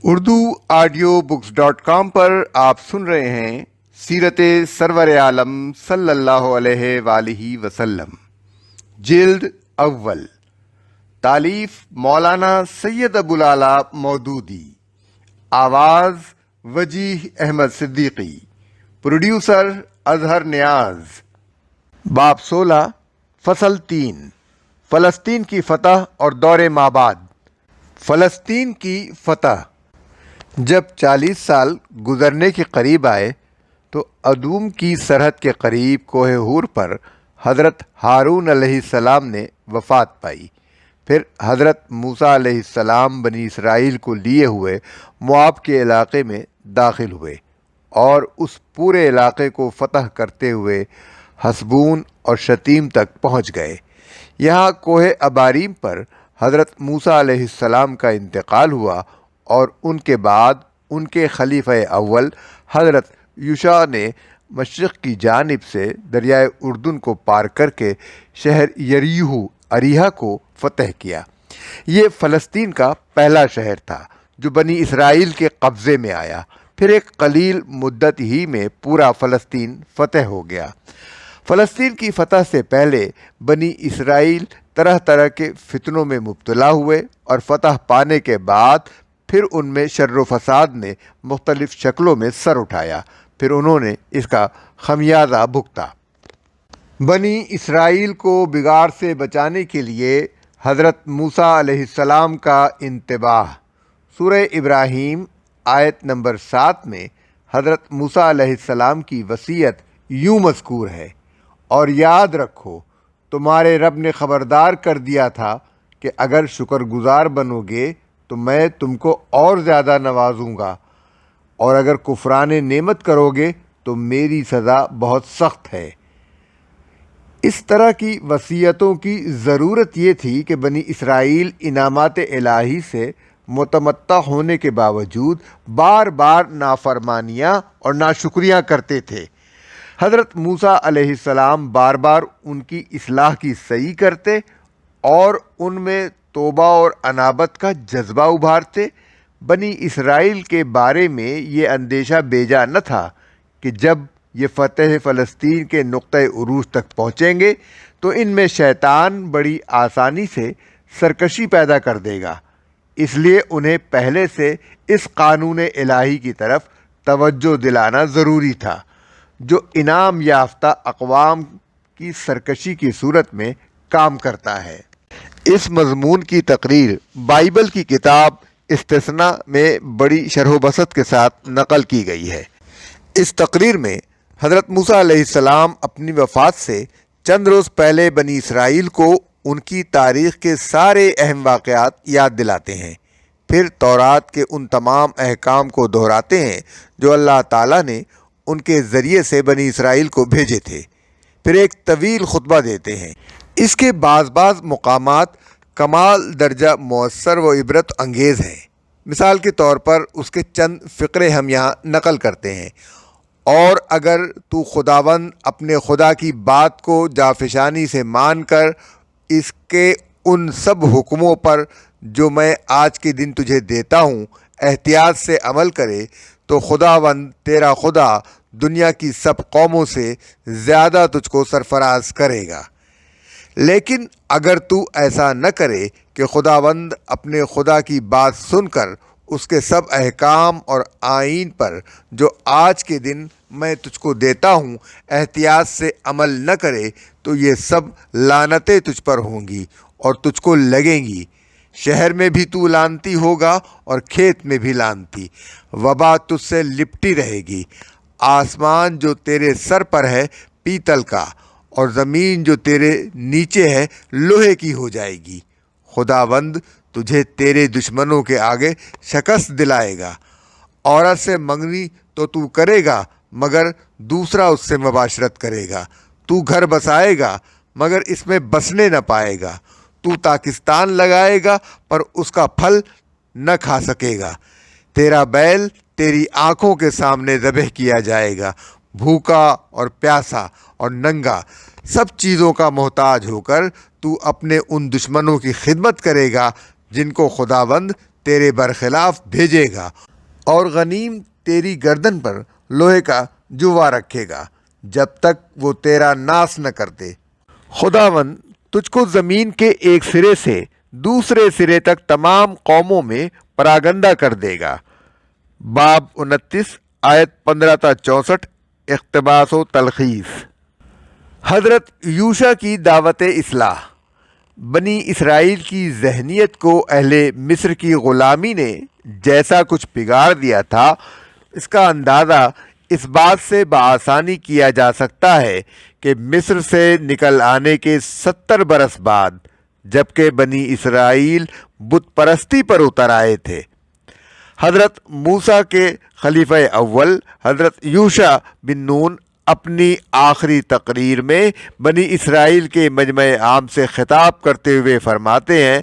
Urdu audio books .com پر آپ سن رہے ہیں سیرت سرور عالم صلی اللہ علیہ وآلہ وسلم، جلد اول، تالیف مولانا سید ابوالعلا مودودی، آواز وجیح احمد صدیقی، پروڈیوسر اظہر نیاز۔ باب 16، فصل 3، فلسطین کی فتح اور دور مابعد۔ فلسطین کی فتح۔ جب 40 سال گزرنے کے قریب آئے تو ادوم کی سرحد کے قریب کوہ ہور پر حضرت ہارون علیہ السلام نے وفات پائی۔ پھر حضرت موسیٰ علیہ السلام بنی اسرائیل کو لیے ہوئے مواب کے علاقے میں داخل ہوئے اور اس پورے علاقے کو فتح کرتے ہوئے حسبون اور شتیم تک پہنچ گئے۔ یہاں کوہ اباریم پر حضرت موسیٰ علیہ السلام کا انتقال ہوا اور ان کے بعد ان کے خلیفہ اول حضرت یوشع نے مشرق کی جانب سے دریائے اردن کو پار کر کے شہر اریحا کو فتح کیا۔ یہ فلسطین کا پہلا شہر تھا جو بنی اسرائیل کے قبضے میں آیا۔ پھر ایک قلیل مدت ہی میں پورا فلسطین فتح ہو گیا۔ فلسطین کی فتح سے پہلے بنی اسرائیل طرح طرح کے فتنوں میں مبتلا ہوئے اور فتح پانے کے بعد پھر ان میں شر و فساد نے مختلف شکلوں میں سر اٹھایا۔ پھر انہوں نے اس کا خمیازہ بھگتا۔ بنی اسرائیل کو بگاڑ سے بچانے کے لیے حضرت موسیٰ علیہ السلام کا انتباہ۔ سورہ ابراہیم آیت نمبر 7 میں حضرت موسیٰ علیہ السلام کی وصیت یوں مذکور ہے: اور یاد رکھو تمہارے رب نے خبردار کر دیا تھا کہ اگر شکر گزار بنو گے تو میں تم کو اور زیادہ نوازوں گا، اور اگر کفران نعمت کرو گے تو میری سزا بہت سخت ہے۔ اس طرح کی وصیتوں کی ضرورت یہ تھی کہ بنی اسرائیل انعامات الہی سے متمتع ہونے کے باوجود بار بار نافرمانیاں اور ناشکریاں کرتے تھے۔ حضرت موسیٰ علیہ السلام بار بار ان کی اصلاح کی صحیح کرتے اور ان میں توبہ اور انابت کا جذبہ ابھارتے۔ بنی اسرائیل کے بارے میں یہ اندیشہ بیجا نہ تھا کہ جب یہ فتح فلسطین کے نقطۂ عروج تک پہنچیں گے تو ان میں شیطان بڑی آسانی سے سرکشی پیدا کر دے گا۔ اس لیے انہیں پہلے سے اس قانون الہی کی طرف توجہ دلانا ضروری تھا جو انعام یافتہ اقوام کی سرکشی کی صورت میں کام کرتا ہے۔ اس مضمون کی تقریر بائبل کی کتاب استثنا میں بڑی شرح و بسط کے ساتھ نقل کی گئی ہے۔ اس تقریر میں حضرت موسیٰ علیہ السلام اپنی وفات سے چند روز پہلے بنی اسرائیل کو ان کی تاریخ کے سارے اہم واقعات یاد دلاتے ہیں۔ پھر تورات کے ان تمام احکام کو دہراتے ہیں جو اللہ تعالیٰ نے ان کے ذریعے سے بنی اسرائیل کو بھیجے تھے۔ پھر ایک طویل خطبہ دیتے ہیں۔ اس کے بعض مقامات کمال درجہ مؤثر و عبرت انگیز ہیں۔ مثال کے طور پر اس کے چند فقرے ہم یہاں نقل کرتے ہیں: اور اگر تو خداوند اپنے خدا کی بات کو جافشانی سے مان کر اس کے ان سب حکموں پر جو میں آج کے دن تجھے دیتا ہوں احتیاط سے عمل کرے تو خداوند تیرا خدا دنیا کی سب قوموں سے زیادہ تجھ کو سرفراز کرے گا۔ لیکن اگر تو ایسا نہ کرے کہ خداوند اپنے خدا کی بات سن کر اس کے سب احکام اور آئین پر جو آج کے دن میں تجھ کو دیتا ہوں احتیاط سے عمل نہ کرے تو یہ سب لعنتیں تجھ پر ہوں گی اور تجھ کو لگیں گی۔ شہر میں بھی تو لعنتی ہوگا اور کھیت میں بھی لعنتی۔ وبا تجھ سے لپٹی رہے گی۔ آسمان جو تیرے سر پر ہے پیتل کا اور زمین جو تیرے نیچے ہے لوہے کی ہو جائے گی۔ خداوند تجھے تیرے دشمنوں کے آگے شکست دلائے گا۔ عورت سے منگنی تو کرے گا مگر دوسرا اس سے مباشرت کرے گا۔ تو گھر بسائے گا مگر اس میں بسنے نہ پائے گا۔ تو پاکستان لگائے گا پر اس کا پھل نہ کھا سکے گا۔ تیرا بیل تیری آنکھوں کے سامنے ذبح کیا جائے گا۔ بھوکا اور پیاسا اور ننگا سب چیزوں کا محتاج ہو کر تو اپنے ان دشمنوں کی خدمت کرے گا جن کو خداوند تیرے برخلاف بھیجے گا اور غنیم تیری گردن پر لوہے کا جوا رکھے گا جب تک وہ تیرا ناس نہ کر دے۔ خداوند تجھ کو زمین کے ایک سرے سے دوسرے سرے تک تمام قوموں میں پراگندہ کر دے گا۔ باب 29 آیت 15 تا 64 اقتباس و تلخیص۔ حضرت یوشع کی دعوت اصلاح۔ بنی اسرائیل کی ذہنیت کو اہل مصر کی غلامی نے جیسا کچھ بگاڑ دیا تھا، اس کا اندازہ اس بات سے بآسانی کیا جا سکتا ہے کہ مصر سے نکل آنے کے 70 برس بعد جبکہ بنی اسرائیل بت پرستی پر اتر آئے تھے، حضرت موسیٰ کے خلیفہ اول حضرت یوشع بن نون اپنی آخری تقریر میں بنی اسرائیل کے مجمع عام سے خطاب کرتے ہوئے فرماتے ہیں،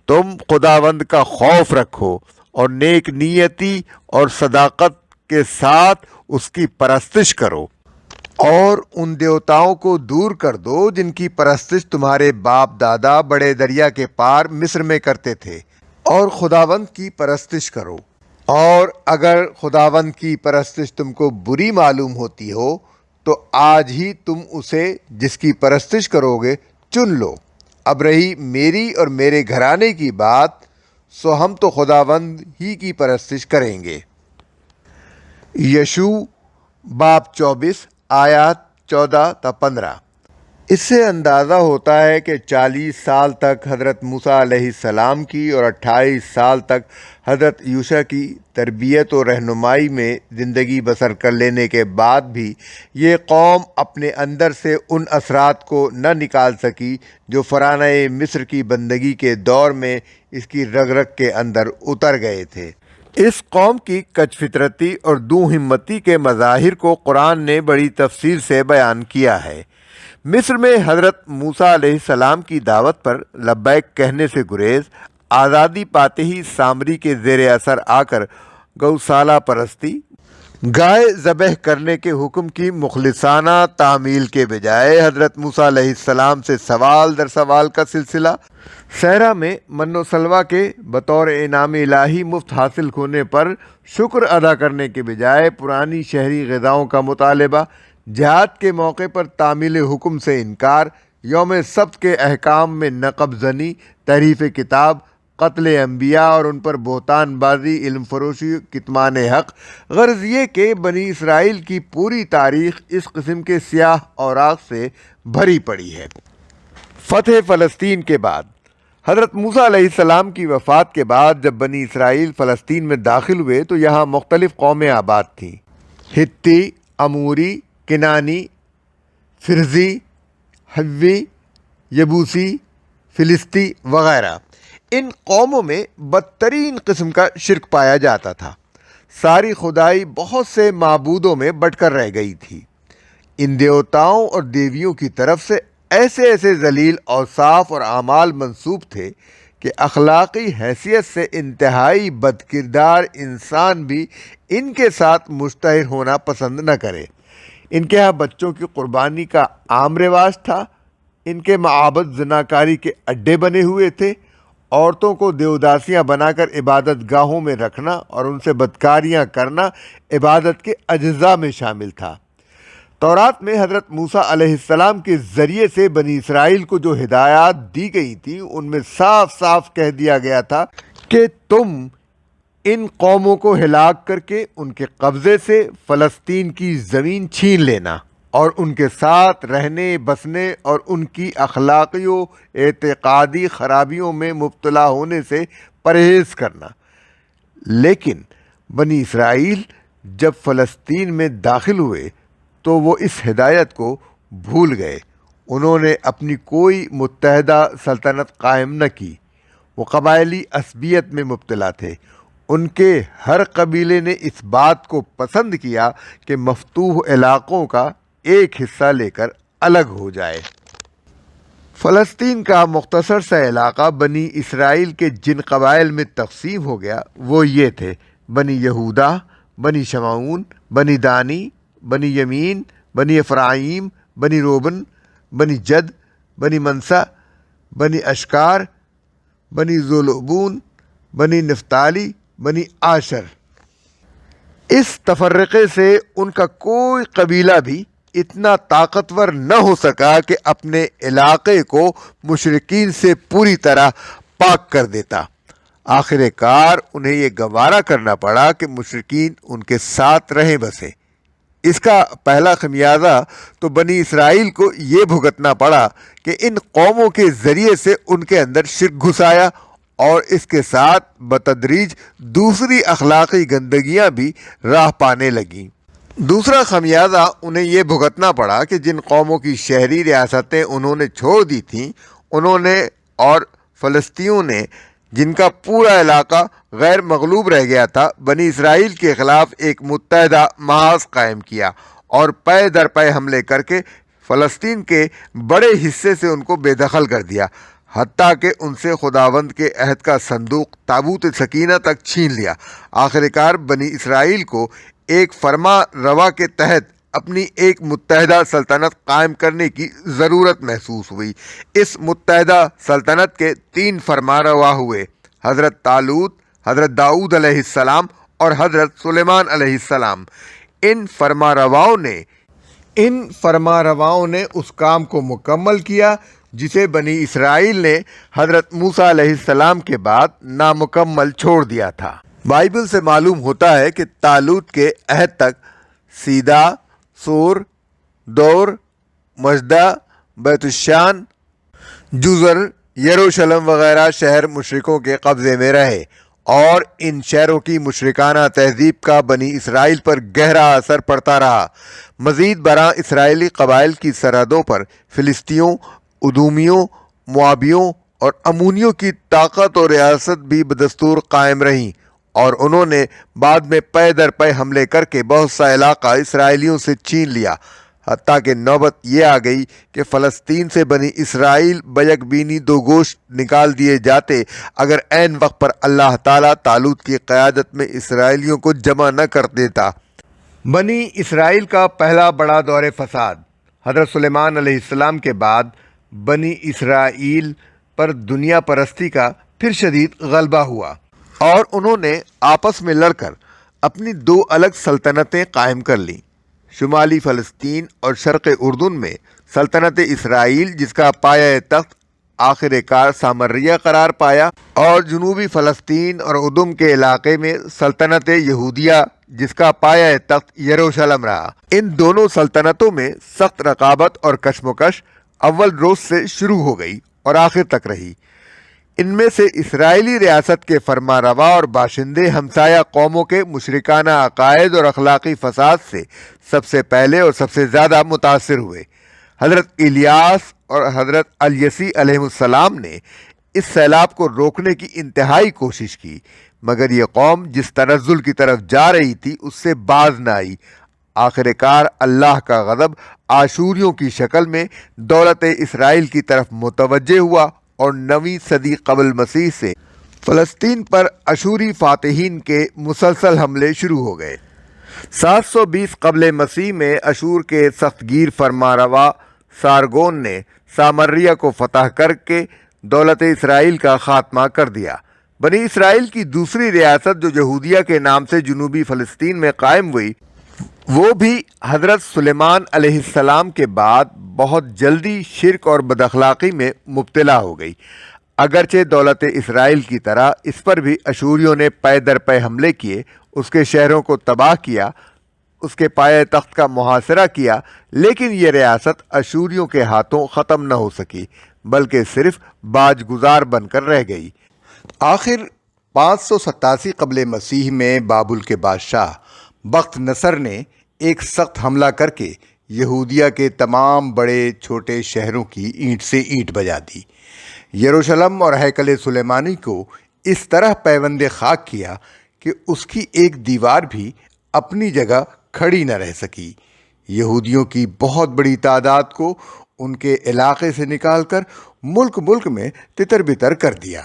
تم خداوند کا خوف رکھو اور نیک نیتی اور صداقت کے ساتھ اس کی پرستش کرو، اور ان دیوتاؤں کو دور کر دو جن کی پرستش تمہارے باپ دادا بڑے دریا کے پار مصر میں کرتے تھے، اور خداوند کی پرستش کرو۔ اور اگر خداوند کی پرستش تم کو بری معلوم ہوتی ہو تو آج ہی تم اسے جس کی پرستش کرو گے چن لو۔ اب رہی میری اور میرے گھرانے کی بات، سو ہم تو خداوند ہی کی پرستش کریں گے۔ یشوع باب 24 آیات 14 تا 15۔ اس سے اندازہ ہوتا ہے کہ 40 سال تک حضرت موسیٰ علیہ السلام کی اور 28 سال تک حضرت یوشع کی تربیت و رہنمائی میں زندگی بسر کر لینے کے بعد بھی یہ قوم اپنے اندر سے ان اثرات کو نہ نکال سکی جو فرعونہ مصر کی بندگی کے دور میں اس کی رگ رگ کے اندر اتر گئے تھے۔ اس قوم کی کج فطرتی اور دو ہمتی کے مظاہر کو قرآن نے بڑی تفصیل سے بیان کیا ہے۔ مصر میں حضرت موسیٰ علیہ السلام کی دعوت پر لبیک کہنے سے گریز، آزادی پاتے ہی سامری کے زیر اثر آ کر گوسالہ پرستی، گائے ذبح کرنے کے حکم کی مخلصانہ تعمیل کے بجائے حضرت موسیٰ علیہ السلام سے سوال در سوال کا سلسلہ، صحرا میں من و سلویٰ کے بطور انعام الہی مفت حاصل ہونے پر شکر ادا کرنے کے بجائے پرانی شہری غذاؤں کا مطالبہ، جہاد کے موقع پر تعمیل حکم سے انکار، یوم سبت کے احکام میں نقب زنی، تحریف کتاب، قتل انبیاء اور ان پر بہتان بازی، علم فروشی، کتمان حق۔ غرض یہ کہ بنی اسرائیل کی پوری تاریخ اس قسم کے سیاہ اوراق سے بھری پڑی ہے۔ فتح فلسطین کے بعد حضرت موسیٰ علیہ السلام کی وفات کے بعد جب بنی اسرائیل فلسطین میں داخل ہوئے تو یہاں مختلف قومیں آباد تھیں، ہتی، اموری، کنانی، فرزی، حوی، یبوسی، فلسطی وغیرہ۔ ان قوموں میں بدترین قسم کا شرک پایا جاتا تھا۔ ساری خدائی بہت سے معبودوں میں بٹ کر رہ گئی تھی۔ ان دیوتاؤں اور دیویوں کی طرف سے ایسے ایسے ذلیل اوصاف اور اعمال منسوب تھے کہ اخلاقی حیثیت سے انتہائی بد کردار انسان بھی ان کے ساتھ مشتہر ہونا پسند نہ کرے۔ ان کے ہاں بچوں کی قربانی کا عام رواج تھا۔ ان کے معابد زناکاری کے اڈے بنے ہوئے تھے۔ عورتوں کو دیوداسیاں بنا کر عبادت گاہوں میں رکھنا اور ان سے بدکاریاں کرنا عبادت کے اجزاء میں شامل تھا۔ تورات میں حضرت موسیٰ علیہ السلام کے ذریعے سے بنی اسرائیل کو جو ہدایات دی گئی تھیں ان میں صاف صاف کہہ دیا گیا تھا کہ تم ان قوموں کو ہلاک کر کے ان کے قبضے سے فلسطین کی زمین چھین لینا اور ان کے ساتھ رہنے بسنے اور ان کی اخلاقی و اعتقادی خرابیوں میں مبتلا ہونے سے پرہیز کرنا۔ لیکن بنی اسرائیل جب فلسطین میں داخل ہوئے تو وہ اس ہدایت کو بھول گئے۔ انہوں نے اپنی کوئی متحدہ سلطنت قائم نہ کی۔ وہ قبائلی عصبیت میں مبتلا تھے۔ ان کے ہر قبیلے نے اس بات کو پسند کیا کہ مفتوح علاقوں کا ایک حصہ لے کر الگ ہو جائے۔ فلسطین کا مختصر سا علاقہ بنی اسرائیل کے جن قبائل میں تقسیم ہو گیا وہ یہ تھے: بنی یہودا، بنی شمعون، بنی دانی، بنی یمین، بنی افرائیم، بنی روبن، بنی جد، بنی منسا، بنی اشکار، بنی زولوبون، بنی نفتالی، بنی عاشر۔ اس تفرقے سے ان کا کوئی قبیلہ بھی اتنا طاقتور نہ ہو سکا کہ اپنے علاقے کو مشرکین سے پوری طرح پاک کر دیتا۔ آخر کار انہیں یہ گوارا کرنا پڑا کہ مشرکین ان کے ساتھ رہیں بسے۔ اس کا پہلا خمیازہ تو بنی اسرائیل کو یہ بھگتنا پڑا کہ ان قوموں کے ذریعے سے ان کے اندر شرک گھس آیا، اور اس کے ساتھ بتدریج دوسری اخلاقی گندگیاں بھی راہ پانے لگیں۔ دوسرا خمیازہ انہیں یہ بھگتنا پڑا کہ جن قوموں کی شہری ریاستیں انہوں نے چھوڑ دی تھیں، انہوں نے اور فلسطینیوں نے، جن کا پورا علاقہ غیر مغلوب رہ گیا تھا، بنی اسرائیل کے خلاف ایک متحدہ محاذ قائم کیا اور پے در پے حملے کر کے فلسطین کے بڑے حصے سے ان کو بے دخل کر دیا، حتیٰ کہ ان سے خداوند کے عہد کا صندوق تابوت سکینہ تک چھین لیا۔ آخر کار بنی اسرائیل کو ایک فرما روا کے تحت اپنی ایک متحدہ سلطنت قائم کرنے کی ضرورت محسوس ہوئی۔ اس متحدہ سلطنت کے 3 فرما روا ہوئے: حضرت طالوت، حضرت داؤد علیہ السلام اور حضرت سلیمان علیہ السلام۔ ان فرما رواؤں نے اس کام کو مکمل کیا جسے بنی اسرائیل نے حضرت موسیٰ علیہ السلام کے بعد نامکمل چھوڑ دیا تھا۔ بائبل سے معلوم ہوتا ہے کہ طالوت کے عہد تک سیدا، سور، دور، مجدہ، بیت الشان، جزر، یروشلم وغیرہ شہر مشرکوں کے قبضے میں رہے، اور ان شہروں کی مشرکانہ تہذیب کا بنی اسرائیل پر گہرا اثر پڑتا رہا۔ مزید برآں اسرائیلی قبائل کی سرحدوں پر فلسطینیوں، ادومیوں، موابیوں اور امونیوں کی طاقت اور ریاست بھی بدستور قائم رہیں، اور انہوں نے بعد میں پے در پے حملے کر کے بہت سا علاقہ اسرائیلیوں سے چھین لیا، حتیٰ کہ نوبت یہ آ گئی کہ فلسطین سے بنی اسرائیل بیک بینی 2 گوشت نکال دیے جاتے اگر عین وقت پر اللہ تعالیٰ طالوت کی قیادت میں اسرائیلیوں کو جمع نہ کر دیتا۔ بنی اسرائیل کا پہلا بڑا دور فساد حضرت سلیمان علیہ السلام کے بعد بنی اسرائیل پر دنیا پرستی کا پھر شدید غلبہ ہوا، اور انہوں نے آپس میں لڑ کر اپنی 2 الگ سلطنتیں قائم کر لیں۔ شمالی فلسطین اور شرق اردن میں سلطنت اسرائیل، جس کا پایہ تخت آخر کار سامریہ قرار پایا، اور جنوبی فلسطین اور ادم کے علاقے میں سلطنت یہودیہ، جس کا پایہ تخت یروشلم رہا۔ ان دونوں سلطنتوں میں سخت رقابت اور کشمکش اول روز سے شروع ہو گئی اور آخر تک رہی۔ ان میں سے اسرائیلی ریاست کے فرما روا اور باشندے ہمسایہ قوموں کے مشرکانہ عقائد اور اخلاقی فساد سے سب سے پہلے اور سب سے زیادہ متاثر ہوئے۔ حضرت الیاس اور حضرت الیسی علیہ السلام نے اس سیلاب کو روکنے کی انتہائی کوشش کی، مگر یہ قوم جس تنزل کی طرف جا رہی تھی اس سے باز نہ آئی۔ آخر کار اللہ کا غضب آشوریوں کی شکل میں دولت اسرائیل کی طرف متوجہ ہوا، اور 9ویں صدی قبل مسیح سے فلسطین پر اشوری فاتحین کے مسلسل حملے شروع ہو گئے۔ 720 قبل مسیح میں اشور کے سخت گیر فرما روا سارگون نے سامریہ کو فتح کر کے دولت اسرائیل کا خاتمہ کر دیا۔ بنی اسرائیل کی دوسری ریاست جو یہودیہ کے نام سے جنوبی فلسطین میں قائم ہوئی، وہ بھی حضرت سلیمان علیہ السلام کے بعد بہت جلدی شرک اور بد اخلاقی میں مبتلا ہو گئی۔ اگرچہ دولت اسرائیل کی طرح اس پر بھی اشوریوں نے پے در پے حملے کیے، اس کے شہروں کو تباہ کیا، اس کے پایہ تخت کا محاصرہ کیا، لیکن یہ ریاست اشوریوں کے ہاتھوں ختم نہ ہو سکی، بلکہ صرف باج گزار بن کر رہ گئی۔ آخر 587 قبل مسیح میں بابل کے بادشاہ بخت نصر نے ایک سخت حملہ کر کے یہودیہ کے تمام بڑے چھوٹے شہروں کی اینٹ سے اینٹ بجا دی۔ یروشلم اور ہیکل سلیمانی کو اس طرح پیوند خاک کیا کہ اس کی ایک دیوار بھی اپنی جگہ کھڑی نہ رہ سکی۔ یہودیوں کی بہت بڑی تعداد کو ان کے علاقے سے نکال کر ملک میں تتر بتر کر دیا۔